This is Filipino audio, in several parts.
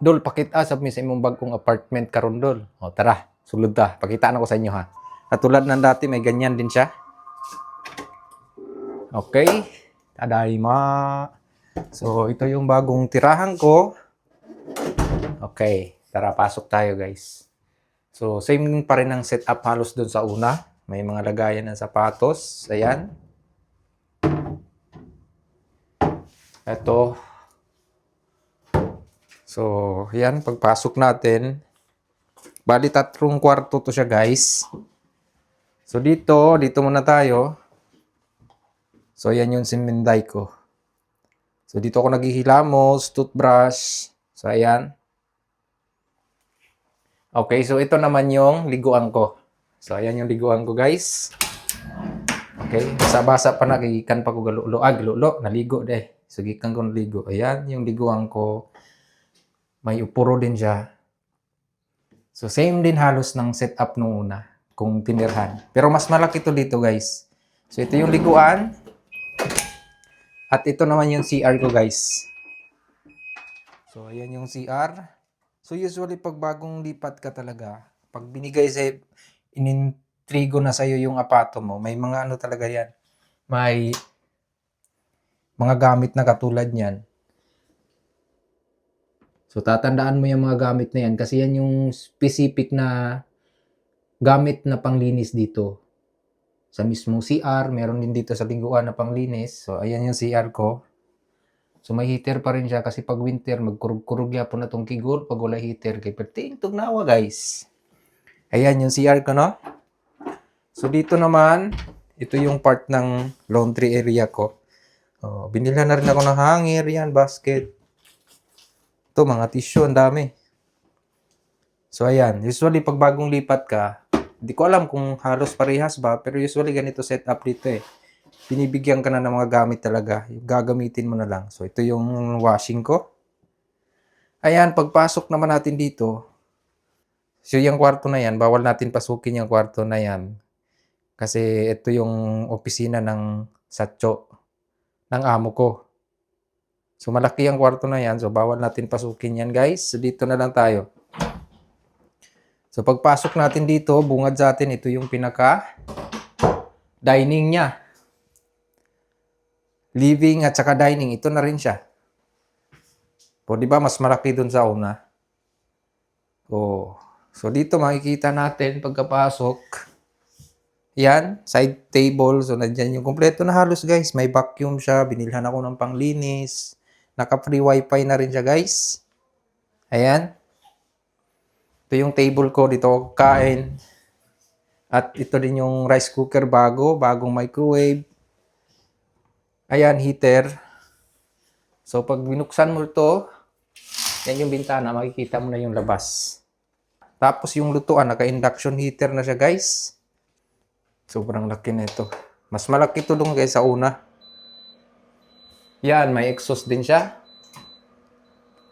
Dol, pakita sa mi sa imong bagong apartment karon dol. O tara, sulod ta. Pakitaan ako sa inyo ha. Katulad ng dati, may ganyan din siya. Okay. Tadaima. So, ito yung bagong tirahan ko. Okay. Tara, pasok tayo guys. So, same pa rin ang setup halos doon sa una. May mga lagayan ng sapatos. Ayan. Ito. So, yan. Pagpasok natin, bali 3 kwarto to siya guys. So, dito muna tayo. So, yan yung siminday ko. So, dito ako naghihilamos, toothbrush. So, ayan. Okay, so ito naman yung liguan ko. So, ayan yung liguan ko guys. Okay, basa-basa pa na, gigikan pa ko galulo. Galulo, naligo deh. So, gikan ko naligo. Ayan, yung liguan ko. May upuro din siya. So, same din halos ng setup nung una, kung tinirhan. Pero mas malaki to dito guys. So, ito yung liguan. At ito naman yung CR ko guys. So, ayan yung CR. So, usually pag bagong lipat ka talaga, pag binigay sa inintrigo na sa'yo yung apato mo, may mga ano talaga yan. May mga gamit na katulad niyan. So, tatandaan mo yung mga gamit na yan kasi yan yung specific na gamit na panglinis dito. Sa mismong CR, meron din dito sa liguan na panglinis. So, ayan yung CR ko. So, may heater pa rin siya kasi pag winter, magkurug-kurug yapon na itong kigol pag wala heater. Kaya perting tugnawa, guys. Ayan yung CR ko, no? So, dito naman, ito yung part ng laundry area ko. Oh, binilhan na rin ako ng hanger, yan, basket. Ito, mga tissue, ang dami. So, ayan. Usually, pag bagong lipat ka, di ko alam kung halos parehas ba, pero usually ganito setup dito eh. Binibigyan ka na ng mga gamit talaga. Yung gagamitin mo na lang. So, ito yung washing ko. Ayan, pagpasok naman natin dito, so yung kwarto na yan, bawal natin pasukin yung kwarto na yan. Kasi ito yung opisina ng satcho, ng amo ko. So, malaki ang kwarto na yan. So, bawal natin pasukin yan, guys. So, dito na lang tayo. So, pagpasok natin dito, bungad sa atin, ito yung pinaka-dining niya. Living at saka dining, ito na rin siya. O, di ba, mas malaki dun sa una. O, so, dito makikita natin, pagkapasok, yan, side table. So, nandyan yung kompleto na halos, guys. May vacuum siya, binilhan ako ng panglinis. Naka-free wifi na rin siya, guys. Ayan. Ito yung table ko, dito ako kain. At ito din yung rice cooker bagong microwave. Ayan, heater. So, pag binuksan mo ito, yan yung bintana, makikita mo na yung labas. Tapos yung lutuan, naka-induction heater na siya, guys. Sobrang laki na ito. Mas malaki ito dun, guys, sa una. Yan, may exhaust din siya.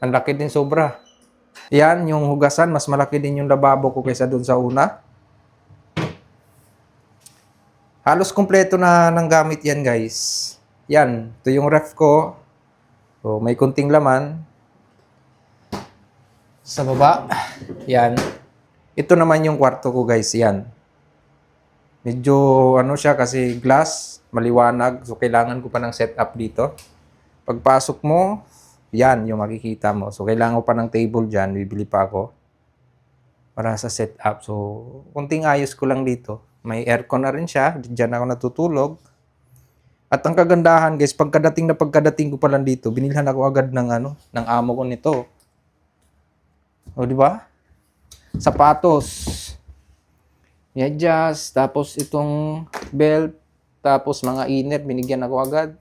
Ang laki din sobra. Yan, yung hugasan, mas malaki din yung lababo ko kaysa dun sa una. Halos kompleto na ng gamit yan, guys. Yan, ito yung ref ko. So, may kunting laman. Sa baba, yan. Ito naman yung kwarto ko, guys, yan. Medyo, ano siya, kasi glass, maliwanag. So, kailangan ko pa ng setup dito. Pagpasok mo, yan yung makikita mo. So, kailangan ko pa ng table dyan. Bibili pa ako para sa setup. So, kunting ayos ko lang dito. May aircon na rin siya. Diyan ako natutulog. At ang kagandahan, guys, pagkadating ko pa lang dito, binilhan ako agad ng ng amo ko nito. O, di ba? Sapatos. Medyas, tapos itong belt, tapos mga inner, binigyan ako agad.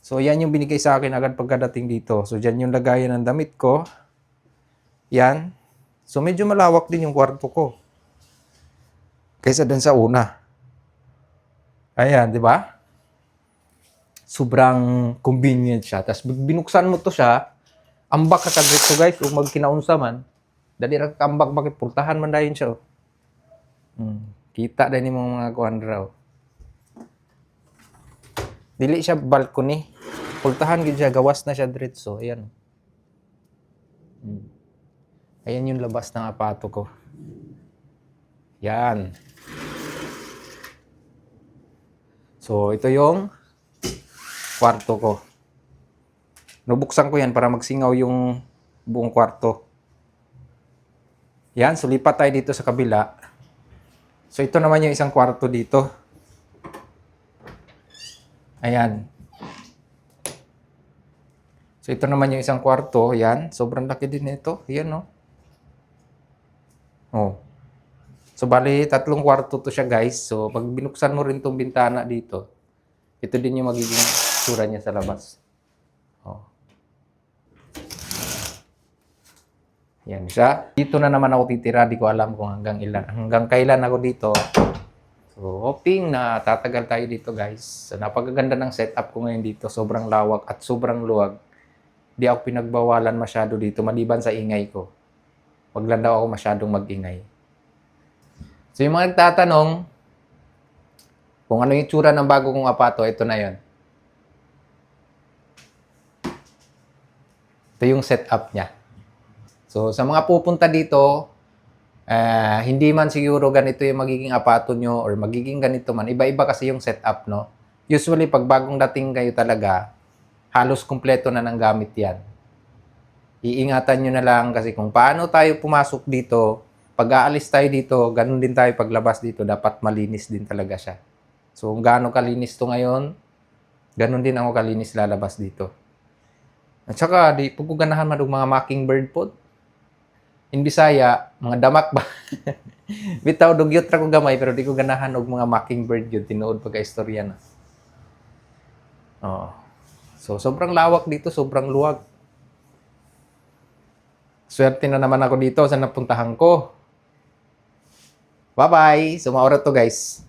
So, yan yung binigay sa akin agad pagkadating dito. So, dyan yung lagayan ng damit ko. Yan. So, medyo malawak din yung kwarto ko. Kaysa dun sa una. Ayan, di ba? Sobrang convenient siya. Tapos, binuksan mo to siya, ambak ka kagrit guys, kung magkinaunsa man. Dali ra kambak, bakit pultahan man dayon siya. Kita din yung mga kuhan raw. Dili siya balcony. Pultahan gid siya, gawas na siya diretso. Ayan. Ayan yung labas ng apato ko. Yan. So, ito yung kwarto ko. Nubuksan ko yan para magsingaw yung buong kwarto. Yan, so lipat tayo dito sa kabila. So, ito naman yung isang kwarto dito. Ayan. So, ito naman yung isang kwarto. Yan. Sobrang laki din ito. Yan, no? Oh. So, bali, 3 kwarto to siya, guys. So, pag binuksan mo rin tong bintana dito, ito din yung magiging tsura niya sa labas. Oh. Yan siya. Dito na naman ako titira. Di ko alam kung hanggang ilan. Hanggang kailan ako dito. So, hoping na tatagal tayo dito, guys. So, napakaganda ng setup ko ngayon dito. Sobrang lawak at sobrang luwag. Di ako pinagbawalan masyado dito, maliban sa ingay ko. Wag lang daw ako masyadong mag-ingay. So, yung mga nagtatanong kung ano yung tsura ng bago kong apato, ito na yon. Ito yung setup niya. So, sa mga pupunta dito, hindi man siguro ganito yung magiging apato nyo or magiging ganito man. Iba-iba kasi yung setup, no? Usually, pag bagong dating kayo talaga, halos kumpleto na ng gamit yan. Iingatan nyo na lang kasi kung paano tayo pumasok dito, pag aalis tayo dito, ganun din tayo paglabas dito, dapat malinis din talaga siya. So, kung gaano kalinis to ngayon, ganun din ako kalinis lalabas dito. At saka, di po ko ganahan man mga mockingbird po. In Bisaya, mga damak ba? Bitaw, dugyot ra ko gamay, pero di ko ganahan og mga mockingbird yun, tinuod pagka-istorya na. Oo. So, sobrang lawak dito, sobrang luwag. Swerte na naman ako dito sa napuntahan ko. Bye-bye! Sumaorat to, guys.